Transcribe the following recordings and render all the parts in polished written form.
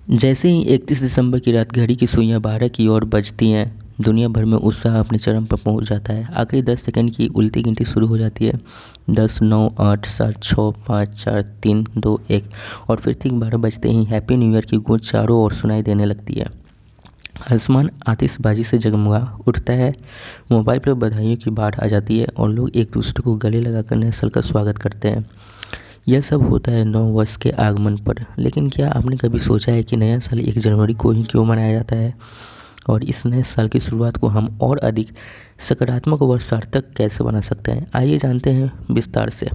जैसे ही 31 दिसंबर की रात घड़ी की सुइयां 12 की ओर बजती हैं, दुनिया भर में उत्साह अपने चरम पर पहुंच जाता है। आखिरी 10 सेकंड की उल्टी गिनती शुरू हो जाती है। 10, 9, 8, 7, 6, 5, 4, 3, 2, 1 और फिर ठीक 12 बजते ही हैप्पी न्यू ईयर की गूंज चारों ओर सुनाई देने लगती है। आसमान आतिशबाजी से जगमगा उठता है, मोबाइल पर बधाइयों की बाढ़ आ जाती है और लोग एक दूसरे को गले लगाकर नए साल का स्वागत करते हैं। यह सब होता है नव वर्ष के आगमन पर। लेकिन क्या आपने कभी सोचा है कि नया साल 1 जनवरी को ही क्यों मनाया जाता है और इस नए साल की शुरुआत को हम और अधिक सकारात्मक और सार्थक कैसे बना सकते हैं? आइए जानते हैं विस्तार से।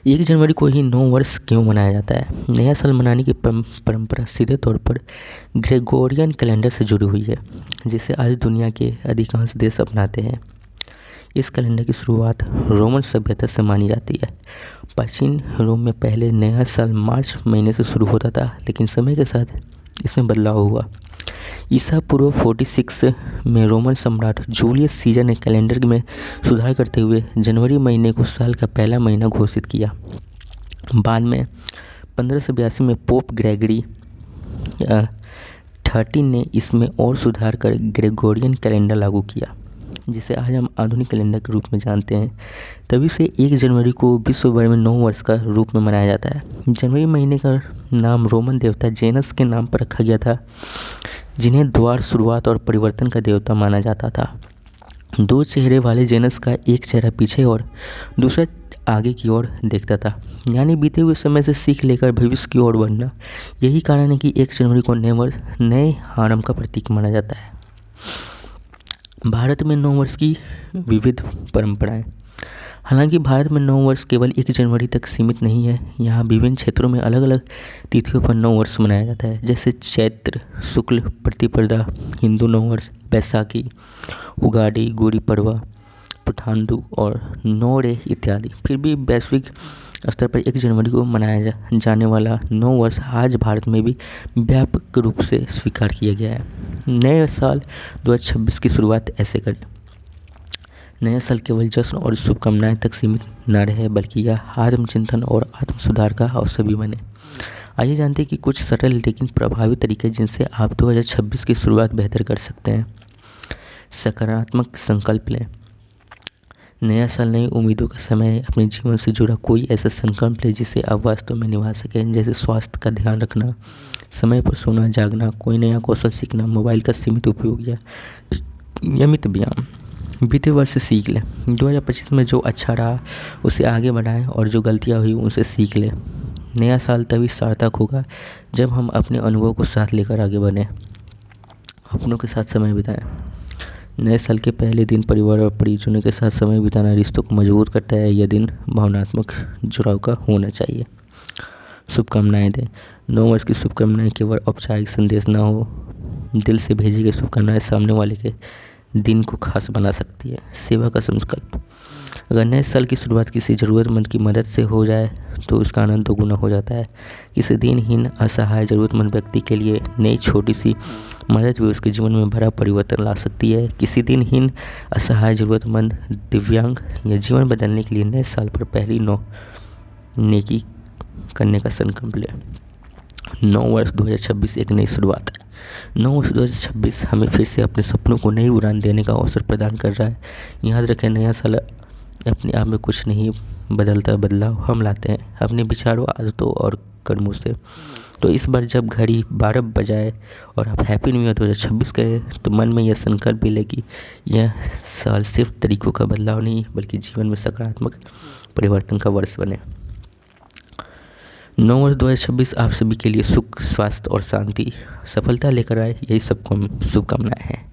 1 जनवरी को ही नव वर्ष क्यों मनाया जाता है? नया साल मनाने की परंपरा सीधे तौर पर ग्रेगोरियन कैलेंडर से जुड़ी हुई है, जिसे आज दुनिया के अधिकांश देश अपनाते हैं। इस कैलेंडर की शुरुआत रोमन सभ्यता से मानी जाती है। प्राचीन रोम में पहले नया साल मार्च महीने से शुरू होता था, लेकिन समय के साथ इसमें बदलाव हुआ। ईसा पूर्व 46 में रोमन सम्राट जूलियस सीजर ने कैलेंडर में सुधार करते हुए जनवरी महीने को साल का पहला महीना घोषित किया। बाद में 1582 में पोप ग्रेगरी 13 ने इसमें और सुधार कर ग्रेगोरियन कैलेंडर लागू किया, जिसे आज हम आधुनिक कैलेंडर के रूप में जानते हैं। तभी से 1 जनवरी को विश्व भर में नव वर्ष का रूप में मनाया जाता है। जनवरी महीने का नाम रोमन देवता जेनस के नाम पर रखा गया था, जिन्हें द्वार, शुरुआत और परिवर्तन का देवता माना जाता था। 2 चेहरे वाले जेनस का एक चेहरा पीछे और दूसरा आगे की ओर देखता था, यानी बीते हुए समय से सीख लेकर भविष्य की ओर बढ़ना। यही कारण है कि 1 जनवरी को नए आरंभ का प्रतीक माना जाता है। भारत में नव वर्ष की विविध परंपराएं। हालांकि भारत में नव वर्ष केवल 1 जनवरी तक सीमित नहीं है। यहाँ विभिन्न क्षेत्रों में अलग अलग तिथियों पर नव वर्ष मनाया जाता है, जैसे चैत्र शुक्ल प्रतिपदा, हिंदू नव वर्ष, बैसाखी, उगाड़ी, गुड़ी पड़वा, पुथांडु और नोरे इत्यादि। फिर भी वैश्विक स्तर पर 1 जनवरी को मनाया जाने वाला नव वर्ष आज भारत में भी व्यापक रूप से स्वीकार किया गया है। नए साल 2026 की शुरुआत ऐसे करें। नया साल केवल जश्न और शुभकामनाएं तक सीमित न रहे, बल्कि यह आत्मचिंतन और आत्म सुधार का अवसर भी बने। आइए जानते हैं कि कुछ सरल लेकिन प्रभावी तरीके जिनसे आप 2026 की शुरुआत बेहतर कर सकते हैं। सकारात्मक संकल्प लें। नया साल नई उम्मीदों का समय है। अपने जीवन से जुड़ा कोई ऐसा संकल्प लें जिसे आप वास्तव में निभा सकें, जैसे स्वास्थ्य का ध्यान रखना, समय पर सोना जागना, कोई नया कौशल सीखना, मोबाइल का सीमित उपयोग या नियमित व्यायाम। बीते वर्ष से सीख लें। 2025 में जो अच्छा रहा उसे आगे बढ़ाएं और जो गलतियां हुई उनसे सीख लें। नया साल तभी सार्थक होगा जब हम अपने अनुभव को साथ लेकर आगे बढ़ें। अपनों के साथ समय बिताएं। नए साल के पहले दिन परिवार और परिजनों के साथ समय बिताना रिश्तों को मजबूत करता है। यह दिन भावनात्मक जुड़ाव का होना चाहिए। शुभकामनाएं दें। नव वर्ष की शुभकामनाएं केवल औपचारिक संदेश न हो, दिल से भेजी गई शुभकामनाएं सामने वाले के दिन को खास बना सकती है। सेवा का संकल्प। अगर नए साल की शुरुआत किसी ज़रूरतमंद की मदद से हो जाए तो उसका आनंद दोगुना हो जाता है। किसी दिनहीन, असहाय, ज़रूरतमंद व्यक्ति के लिए नई छोटी सी मदद भी उसके जीवन में बड़ा परिवर्तन ला सकती है। किसी दिनहीन, असहाय, ज़रूरतमंद, दिव्यांग या जीवन बदलने के लिए नए साल पर पहली नेकी करने का संकल्प लें। नव वर्ष 2026 एक नई शुरुआत है। नव वर्ष 2026 हमें फिर से अपने सपनों को नई उड़ान देने का अवसर प्रदान कर रहा है। याद रखें, नया साल अपने आप में कुछ नहीं बदलता, बदलाव हम लाते हैं अपने विचारों, आदतों और कर्मों से। तो इस बार जब घड़ी 12 बजाए और आप हैप्पी न्यू ईयर 2026 कहें, तो मन में यह संकल्प भी ले कि यह साल सिर्फ तरीकों का बदलाव नहीं, बल्कि जीवन में सकारात्मक परिवर्तन का वर्ष बने। नव वर्ष 2026 आप सभी के लिए सुख, स्वास्थ्य और शांति, सफलता लेकर आए, यही सबको शुभकामनाएं हैं।